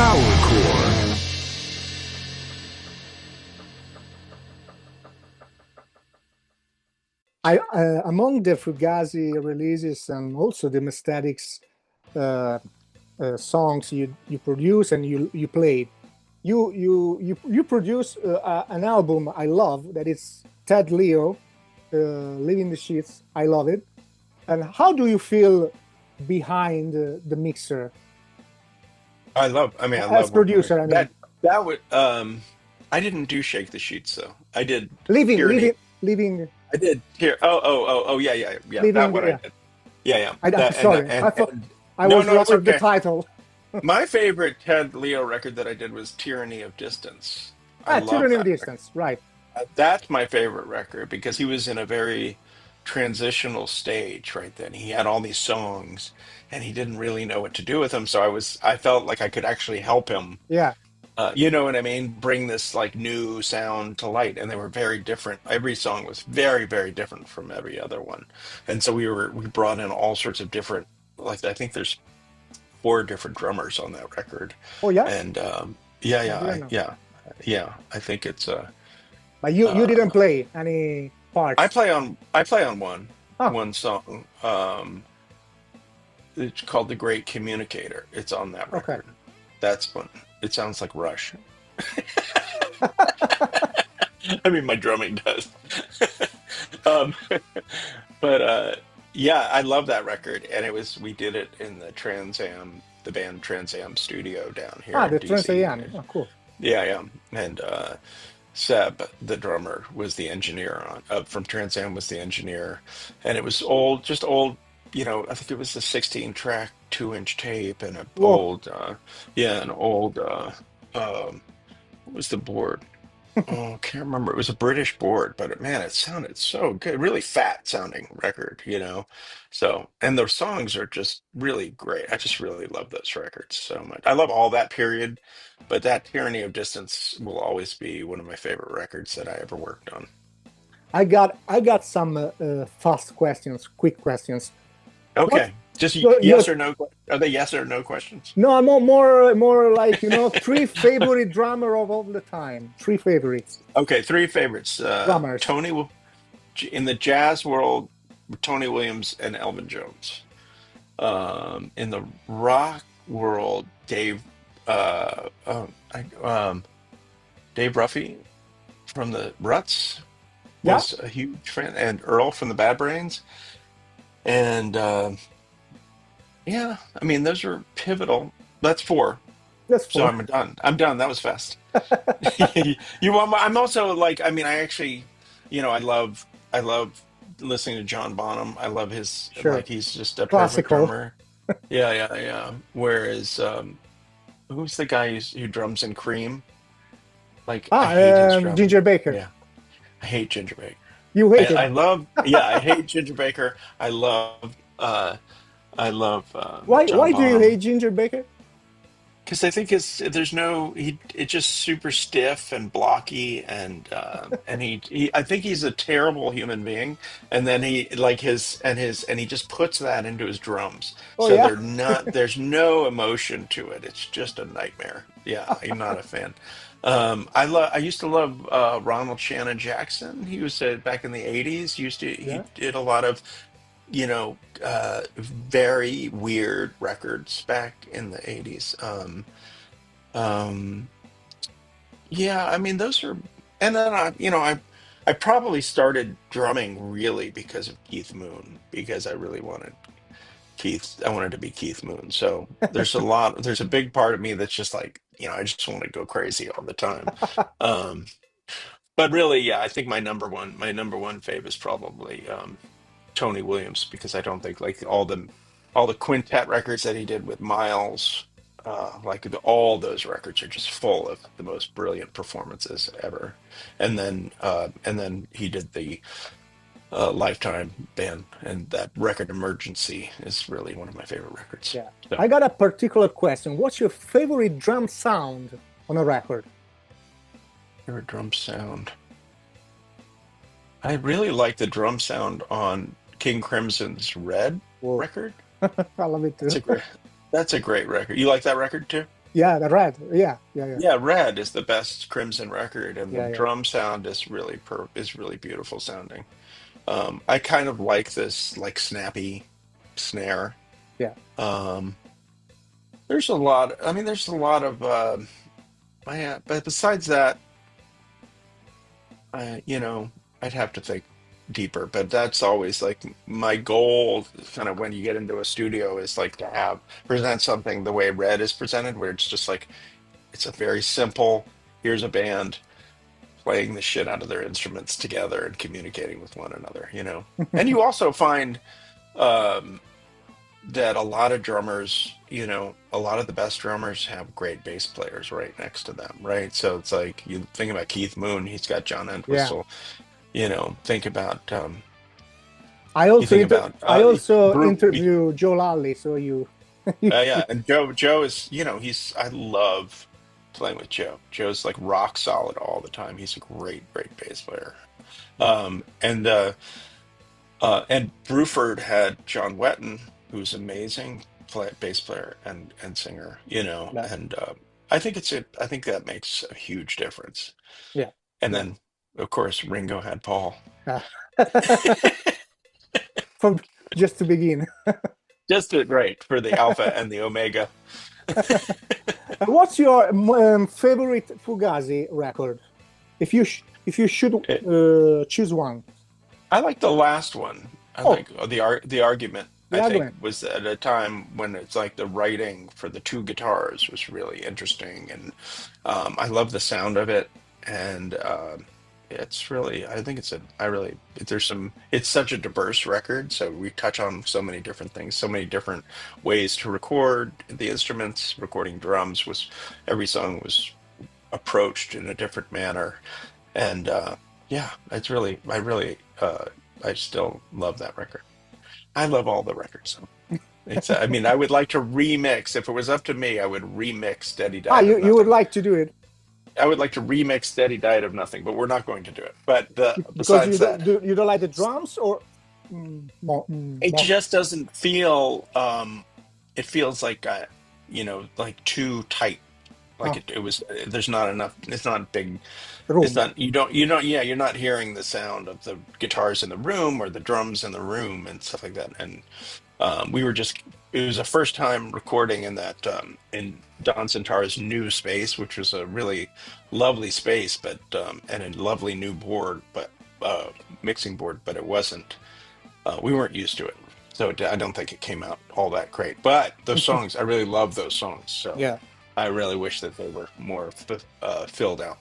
Power Chord. Among the Fugazi releases and also the Messthetics uh, songs you produce and you played, you produce an album I love that is Ted Leo, Leaving the Sheets. I love it. And how do you feel behind the mixer I as love working with producer? I mean, that would I didn't do Shake the Sheets though. I did living, Tyranny. living, living, I did here. Oh, yeah, yeah, yeah. That living. what I Yeah, did. Yeah, yeah. I'm That and sorry. I thought and I no, was no, wrong it's with the okay. title. My favorite Ted Leo record that I did was Tyranny of Distance. I love Tyranny of that record. Distance. Right. That's my favorite record because he was in a very transitional stage right then. He had all these songs and he didn't really know what to do with them. So I felt like I could actually help him. Yeah. You know what I mean? Bring this like new sound to light, and they were very different. Every song was very, very different from every other one, and so we brought in all sorts of different. Like I think there's four different drummers on that record, Oh yeah. and yeah, I yeah, didn't know. yeah. I think it's But you didn't uh, play any parts. I play on Oh, one song. It's called The Great Communicator. It's on that okay. record. That's one. It sounds like Rush. I mean, my drumming does. um, but yeah, I love that record, and we did it in the the band Trans Am studio down here in The Trans DC. AM. Oh, cool. Yeah, yeah, and Seb, the drummer, was the engineer on from Trans Am was the engineer, and it was old, just old. I think it was a 16 track 2-inch tape and a Whoa. old, yeah, an old. What was the board? Oh, I can't remember. It was a British board, but man, it sounded so good. Really fat sounding record. So, and the songs are just really great. I just really love those records so much. I love all that period, but that Tyranny of Distance will always be one of my favorite records that I ever worked on. I got some fast questions, quick questions. What Okay. Just your yes or no. Are they yes or no questions? no, more like three favorite drummer of all the time. Three favorites Okay, three favorites. drummers. In the jazz world, Tony Williams and Elvin Jones. In the rock world, Dave Ruffy from the Ruts Yeah, was a huge fan, and Earl from the Bad Brains. And yeah, I mean those are pivotal. That's four. that's So four. I'm done. I'm done. That was fast. You want? I'm also like. I mean, I actually, I love listening to John Bonham. I love his Sure, he's just a perfect classical. drummer. Yeah, yeah, yeah. Whereas, who's the guy who drums in Cream? Like, I hate his drumming. Ginger Baker. Yeah, I hate Ginger Baker. You I hated. love. Yeah, I hate Ginger Baker. I love Why? John Why do you hate Bonham. Ginger Baker? Because I think there's no it's just super stiff and blocky and I think he's a terrible human being and then he like his and he just puts that into his drums Oh so yeah. there's no emotion to it, it's just a nightmare. Yeah, I'm not a fan. I used to love Ronald Shannon Jackson. He was back in the 80s, he Yeah. did a lot of very weird records back in the 80s. Um, yeah, I mean, those are, and then I probably started drumming really because of Keith Moon, because I wanted to be Keith Moon. So there's a big part of me that's just like, I just want to go crazy all the time. Um, but really, yeah, I think my number one fave is probably, Tony Williams because I don't think like all the quintet records that he did with Miles, all those records are just full of the most brilliant performances ever. And then he did the Lifetime band, and that record Emergency is really one of my favorite records. Yeah. So I got a particular question. What's your favorite drum sound on a record? favorite drum sound. I really like the drum sound on King Crimson's Red Whoa. record. I love it That's too. a great that's a great record. You like that record too? Yeah, the red. Yeah, yeah, yeah, Yeah, Red is the best Crimson record, and the yeah, yeah, drum sound is really beautiful sounding. I kind of like this like snappy snare. yeah. Um, there's a lot. I mean, there's a lot of but besides that, you know, I'd have to think deeper. But that's always like my goal, kind of when you get into a studio, is like to have present something the way Red is presented, where it's just like it's a very simple. Here's a band playing the shit out of their instruments together and communicating with one another, you know. And you also find um, that a lot of drummers, you know, a lot of the best drummers have great bass players right next to them, right? So it's like you think about Keith Moon, he's got John Yeah. Entwistle. You know, think about you I think also about I also Brew. interview Joe Lally, so you, you, Yeah, and Joe is, you know, he's I love playing with Joe. Joe's like rock solid all the time. He's a great bass player. yeah, And and Bruford had John Wetton, who's amazing bass player and singer, you know, yeah, and I think that makes a huge difference. yeah, And yeah. then, of course, Ringo had Paul. Ah. From just to begin. Just right for the Alpha and the Omega. And what's your favorite Fugazi record? If you should choose one. I like the last one. I Oh, like the argument. the I think argument. was at a time when it's like the writing for the two guitars was really interesting, and I love the sound of it. And it's really, I think it's a, I really, there's some. It's such a diverse record, so we touch on so many different things, so many different ways to record the instruments. Recording drums was every song was approached in a different manner, and yeah, it's really, I still love that record. I love all the records. It's, I mean, I would like to remix. If it was up to me, I would remix Steady Ah, Diet of you would Nothing. like to do it I would like to remix Steady Diet of Nothing, but we're not going to do it. But because besides that, you don't like the drums or it more. just doesn't feel. It feels like you know, like too tight. Like Oh, it was. There's not enough. It's not big. It's room. not, you don't, yeah, you're not hearing the sound of the guitars in the room or the drums in the room and stuff like that. And we were just, it was a first time recording in that, in Don Centaur's new space, which was a really lovely space, but, and a lovely new board, but, mixing board, but it wasn't, we weren't used to it. So I don't think it came out all that great. But those songs, I really love those songs. So Yeah. I really wish that they were more filled out.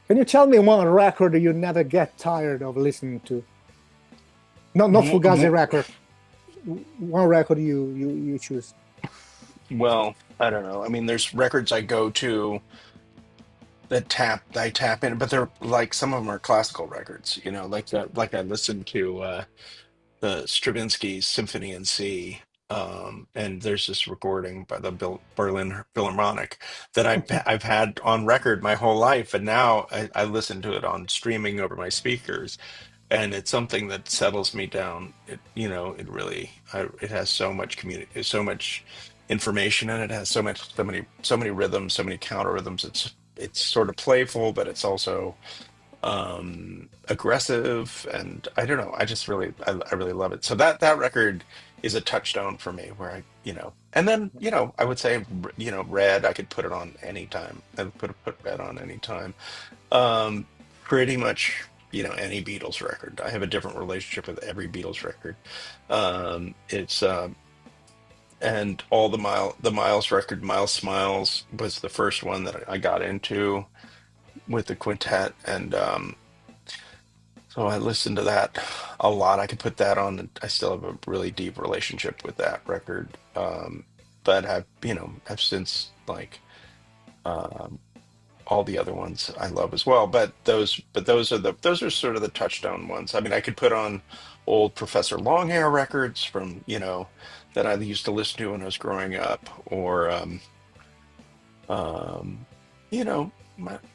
Can you tell me one record you never get tired of listening to? Not Mo- Fugazi mo- record. One record you choose. Well, I don't know. I mean, there's records I go to I tap in, but they're like some of them are classical records, you know, like that. Like I listened to the Stravinsky Symphony in C, and there's this recording by the Berlin Philharmonic that I've had on record my whole life, and now I listen to it on streaming over my speakers, and it's something that settles me down. It, you know, it really, it has so much so much information in it. It has so many rhythms, so many counter rhythms. It's sort of playful, but it's also aggressive, and I don't know. I just really, I really love it. So that record is a touchstone for me, where I, you know, and then you know, I would say, you know, Red. I could put it on anytime. I would put Red on anytime. Um, Pretty much, you know, any Beatles record. I have a different relationship with every Beatles record. It's and all the Miles record, Miles Smiles was the first one that I got into with the quintet, and so I listened to that a lot. I could put that on. I still have a really deep relationship with that record, but I've, you know, I've since like. Um, all the other ones I love as well. But those are sort of the touchdown ones. I mean, I could put on old Professor Longhair records from, you know, that I used to listen to when I was growing up, or um, you know,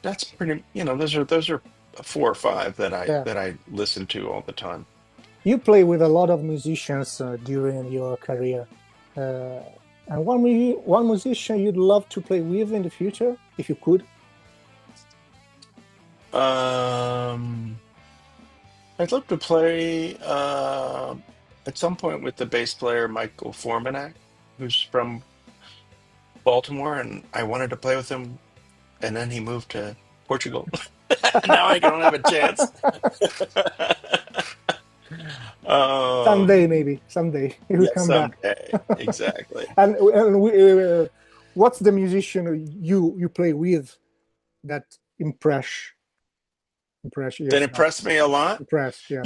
that's pretty. You know, those are four or five Yeah. that I listen to all the time. You play with a lot of musicians during your career. Uh, And one musician you'd love to play with in the future, if you could? Um, I'd love to play at some point with the bass player Michael Formanak, who's from Baltimore, and I wanted to play with him, and then he moved to Portugal. Now I don't have a chance. Someday, Um, maybe someday he will yeah, come back. someday. Exactly. And what's the musician you play with that impress That yourself? impressed me a lot. Impressed, yeah.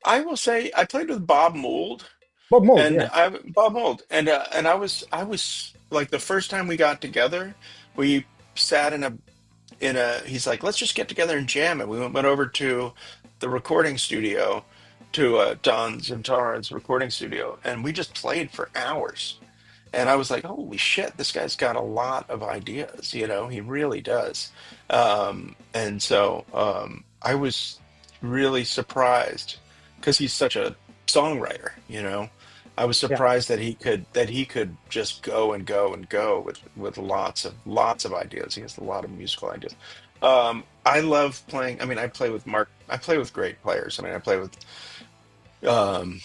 I will say I played with Bob Mould, Bob Mould, and yeah. I Bob Mould, and I was like the first time we got together, we sat in a. He's like, let's just get together and jam, and we went over to the recording studio, to Don Zimtaran's recording studio, and we just played for hours. And I was like, holy shit, this guy's got a lot of ideas, he really does. And so I was really surprised because he's such a songwriter. I was Yeah, surprised that he could just go and go and go with lots of ideas. He has a lot of musical ideas. I love playing. I mean, I play with great players. I mean, I play with um,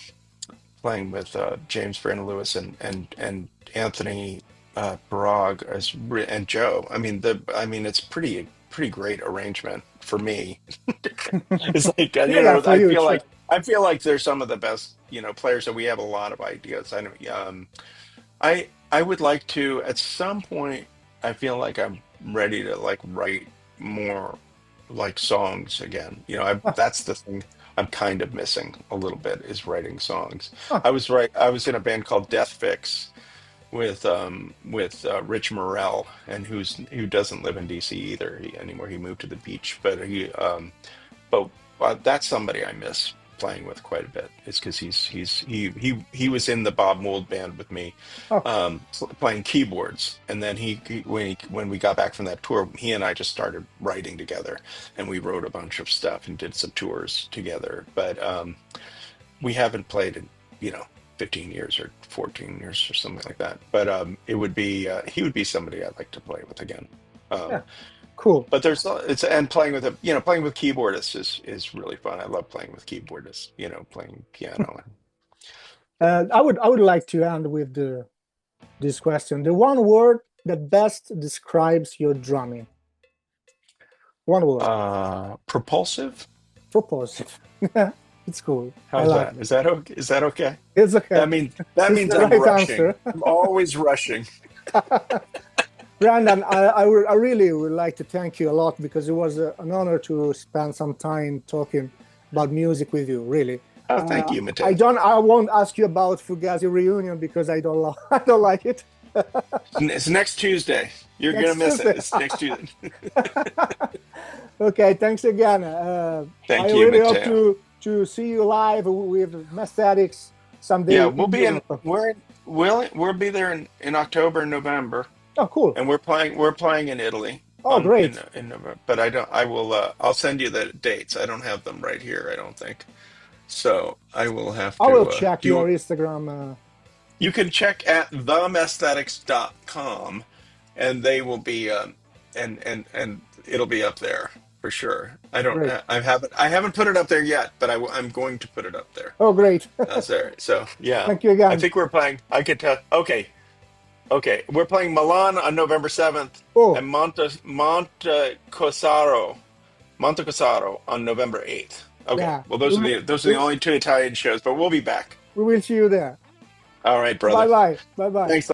playing with James Brandon Lewis and Anthony Barag and Joe. I mean it's pretty great arrangement for me. It's like yeah, yeah. For I you, feel sure. like I feel like they're some of the best players, and we have a lot of ideas. I know. I would like to at some point. I feel like I'm ready to like write more like songs again. Ah, That's the thing I'm kind of missing a little bit is writing songs. ah, I was in a band called Death Fix with Rich Morell, and who doesn't live in DC either anymore. He moved to the beach, but that's somebody I miss playing with quite a bit. It's because he was in the Bob Mould band with me, oh, playing keyboards, and then when we got back from that tour, he and I just started writing together, and we wrote a bunch of stuff and did some tours together. But we haven't played in you know 15 years or 14 years or something like that. But it would be he would be somebody I'd like to play with again. yeah, Um, cool. but there's it's and playing with keyboardists is really fun. I love playing with keyboardists, playing piano. I would like to end with this question. The one word that best describes your drumming. One word. Propulsive. Propulsive. It's cool. I How's like that? it. Is that okay? It's okay. That It's means the I'm right rushing. answer. I'm always rushing. Brandon, I really would like to thank you a lot because it was an honor to spend some time talking about music with you. Really, Oh, thank you, Matteo. I won't ask you about Fugazi reunion because I don't like it. It's next Tuesday. You're gonna Next miss it. Tuesday. It's next Tuesday. Okay, thanks again. I Thank you, really hope Matteo. to see you live with Messthetics Yeah, someday we'll in be in. Europe. We'll be there in October and November, Oh, cool. and we're playing in Italy Oh, on great. in November. But I don't. I will. I'll send you the dates. I don't have them right here. I don't think. So I will have I will to. check Do your you? Instagram. You can check at themesthetics.com, and they will be and it'll be up there for sure. Great. I haven't put it up there yet, but I'm going to put it up there. Oh, great. That's there. So yeah, Thank you I again. think we're playing. I could tell. Okay, okay, we're playing Milan on November 7th, Oh, and Monte Casaro on November 8th. Okay, yeah. well those are the only two Italian shows, but we'll be back. We will see you there. All right, Bye brother. bye. Bye bye. Thanks.